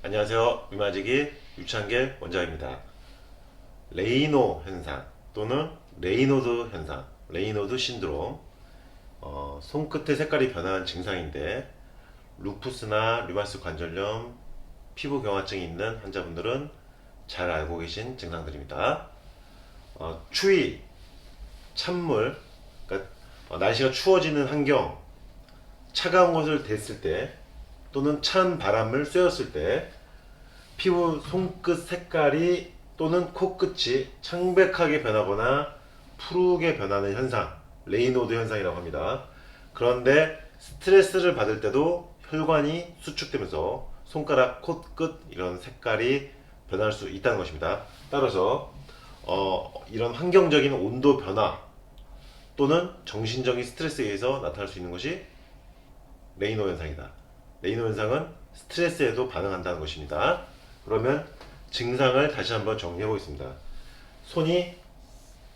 안녕하세요. 위마지기 유창길 원장입니다. 레이노 현상 또는 레이노드 현상, 레이노드 신드롬, 손끝의 색깔이 변화한 증상인데 루푸스나 류마티스 관절염, 피부 경화증이 있는 환자분들은 잘 알고 계신 증상들입니다. 추위, 찬물, 그러니까 날씨가 추워지는 환경, 차가운 것을 댔을 때 또는 찬 바람을 쐬었을 때 피부 손끝 색깔이 또는 코끝이 창백하게 변하거나 푸르게 변하는 현상, 레이노드 현상이라고 합니다. 그런데 스트레스를 받을 때도 혈관이 수축되면서 손가락, 코끝 이런 색깔이 변할 수 있다는 것입니다. 따라서 이런 환경적인 온도 변화 또는 정신적인 스트레스에 의해서 나타날 수 있는 것이 레이노 현상이다. 레이노 현상은 스트레스에도 반응한다는 것입니다. 그러면 증상을 다시 한번 정리해 보겠습니다. 손이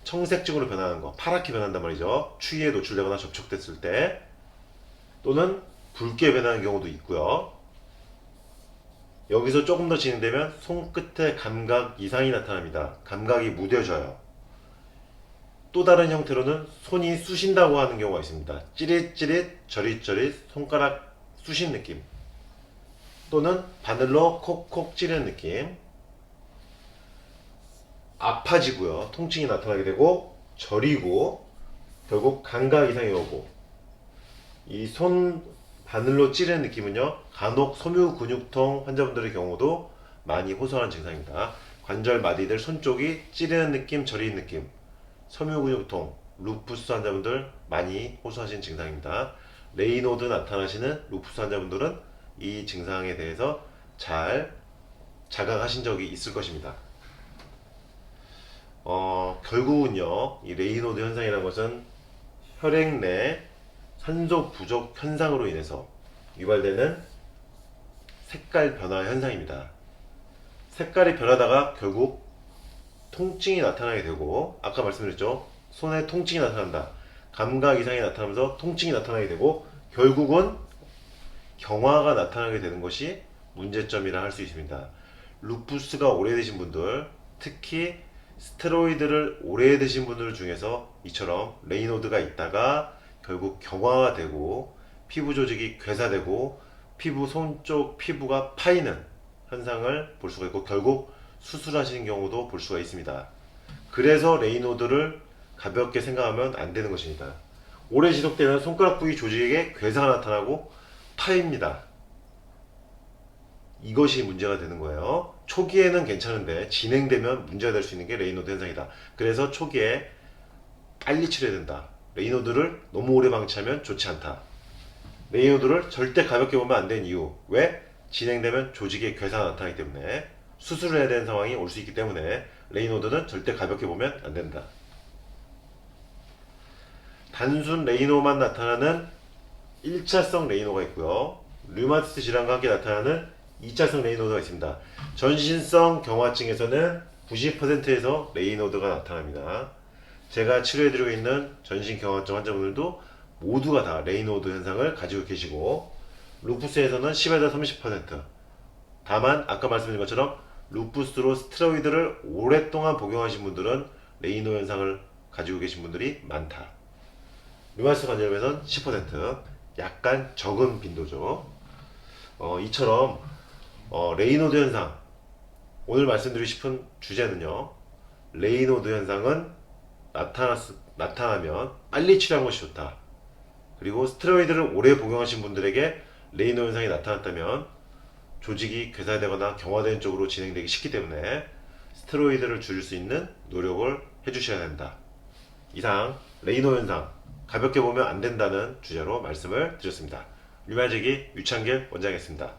청색증으로 변하는 거, 파랗게 변한단 말이죠. 추위에 노출되거나 접촉됐을 때, 또는 붉게 변하는 경우도 있고요. 여기서 조금 더 진행되면 손끝에 감각 이상이 나타납니다. 감각이 무뎌져요. 또 다른 형태로는 손이 쑤신다고 하는 경우가 있습니다. 찌릿찌릿, 저릿저릿, 손가락 쑤신 느낌, 또는 바늘로 콕콕 찌르는 느낌, 아파지고요. 통증이 나타나게 되고 저리고 결국 감각 이상이 오고, 이 손 바늘로 찌르는 느낌은요, 간혹 섬유 근육통 환자분들의 경우도 많이 호소하는 증상입니다. 관절 마디들 손 쪽이 찌르는 느낌, 저리는 느낌, 섬유 근육통, 루푸스 환자분들 많이 호소하시는 증상입니다. 레이노드 나타나시는 루푸스 환자분들은 이 증상에 대해서 잘 자각하신 적이 있을 것입니다. 결국은요, 이 레이노드 현상이라는 것은 혈액 내 산소 부족 현상으로 인해서 유발되는 색깔 변화 현상입니다. 색깔이 변하다가 결국 통증이 나타나게 되고, 아까 말씀드렸죠, 손에 통증이 나타난다, 감각 이상이 나타나면서 통증이 나타나게 되고, 결국은 경화가 나타나게 되는 것이 문제점이라 할 수 있습니다. 루푸스가 오래되신 분들, 특히 스테로이드를 오래 드신 분들 중에서 이처럼 레이노드가 있다가 결국 경화가 되고 피부 조직이 괴사되고 피부 손 쪽 피부가 파이는 현상을 볼 수가 있고, 결국 수술하시는 경우도 볼 수가 있습니다. 그래서 레이노드를 가볍게 생각하면 안 되는 것입니다. 오래 지속되면 손가락 부위 조직에 괴사가 나타나고 파입니다. 이것이 문제가 되는 거예요. 초기에는 괜찮은데 진행되면 문제가 될 수 있는 게 레이노드 현상이다. 그래서 초기에 빨리 치료해야 된다. 레이노드를 너무 오래 방치하면 좋지 않다. 레이노드를 절대 가볍게 보면 안 되는 이유, 왜? 진행되면 조직에 괴사가 나타나기 때문에, 수술을 해야 되는 상황이 올 수 있기 때문에 레이노드는 절대 가볍게 보면 안 된다. 단순 레이노만 나타나는 1차성 레이노가 있고요, 류마티스 질환과 함께 나타나는 2차성 레이노드가 있습니다. 전신성 경화증에서는 90%에서 레이노드가 나타납니다. 제가 치료해드리고 있는 전신 경화증 환자분들도 모두가 다 레이노드 현상을 가지고 계시고, 루푸스에서는 10에서 30%. 다만 아까 말씀드린 것처럼 루푸스로 스테로이드를 오랫동안 복용하신 분들은 레이노 현상을 가지고 계신 분들이 많다. 류마티스 관절염에서는 10%, 약간 적은 빈도죠. 이처럼 레이노드 현상, 오늘 말씀드리고 싶은 주제는요, 레이노드 현상은 나타나면 빨리 치료하는 것이 좋다. 그리고 스테로이드를 오래 복용하신 분들에게 레이노 현상이 나타났다면 조직이 괴사되거나 경화되는 쪽으로 진행되기 쉽기 때문에 스테로이드를 줄일 수 있는 노력을 해주셔야 된다. 이상 레이노 현상 가볍게 보면 안 된다는 주제로 말씀을 드렸습니다. 유마지기 유창길 원장이었습니다.